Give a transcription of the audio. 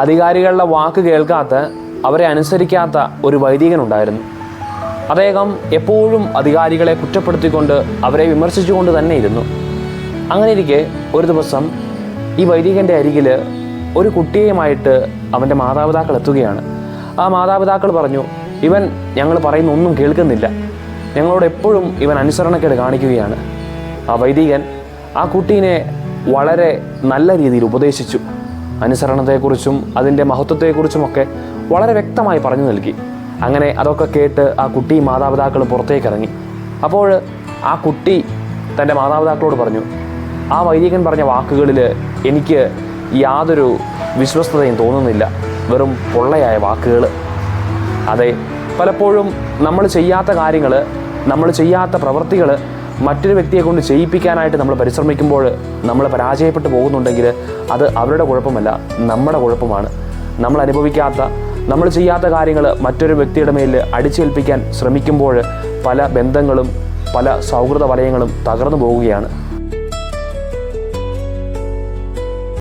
അധികാരികളുടെ വാക്ക് കേൾക്കാത്ത, അവരെ അനുസരിക്കാത്ത ഒരു വൈദികനുണ്ടായിരുന്നു. അദ്ദേഹം എപ്പോഴും അധികാരികളെ കുറ്റപ്പെടുത്തിക്കൊണ്ട് അവരെ വിമർശിച്ചുകൊണ്ട് തന്നെ ഇരുന്നു. അങ്ങനെയിരിക്കെ ഒരു ദിവസം ഈ വൈദികൻ്റെ അരികിൽ ഒരു കുട്ടിയുമായിട്ട് അവൻ്റെ മാതാപിതാക്കൾ എത്തുകയാണ്. ആ മാതാപിതാക്കൾ പറഞ്ഞു, ഇവൻ ഞങ്ങൾ പറയുന്ന ഒന്നും കേൾക്കുന്നില്ല, ഞങ്ങളോട് എപ്പോഴും ഇവൻ അനുസരണക്കേട് കാണിക്കുകയാണ്. ആ വൈദികൻ ആ കുട്ടീനെ വളരെ നല്ല രീതിയിൽ ഉപദേശിച്ചു. അനുസരണത്തെക്കുറിച്ചും അതിൻ്റെ മഹത്വത്തെക്കുറിച്ചുമൊക്കെ വളരെ വ്യക്തമായി പറഞ്ഞു നൽകി. അങ്ങനെ അതൊക്കെ കേട്ട് ആ കുട്ടിയും മാതാപിതാക്കളും പുറത്തേക്ക് ഇറങ്ങി. അപ്പോൾ ആ കുട്ടി തൻ്റെ മാതാപിതാക്കളോട് പറഞ്ഞു, ആ വൈദികൻ പറഞ്ഞ വാക്കുകളിൽ എനിക്ക് യാതൊരു വിശ്വസ്തതയും തോന്നുന്നില്ല, വെറും പൊള്ളയായ വാക്കുകൾ. അതെ, പലപ്പോഴും നമ്മൾ ചെയ്യാത്ത കാര്യങ്ങൾ, നമ്മൾ ചെയ്യാത്ത പ്രവൃത്തികൾ മറ്റൊരു വ്യക്തിയെ കൊണ്ട് ചെയ്യിപ്പിക്കാനായിട്ട് നമ്മൾ പരിശ്രമിക്കുമ്പോൾ നമ്മൾ പരാജയപ്പെട്ടു പോകുന്നുണ്ടെങ്കിൽ അത് അവരുടെ കുഴപ്പമല്ല, നമ്മുടെ കുഴപ്പമാണ്. നമ്മൾ അനുഭവിക്കാത്ത, നമ്മൾ ചെയ്യാത്ത കാര്യങ്ങൾ മറ്റൊരു വ്യക്തിയുടെ മേൽ അടിച്ചേൽപ്പിക്കാൻ ശ്രമിക്കുമ്പോൾ പല ബന്ധങ്ങളും പല സൗഹൃദ വലയങ്ങളും തകർന്നു പോവുകയാണ്.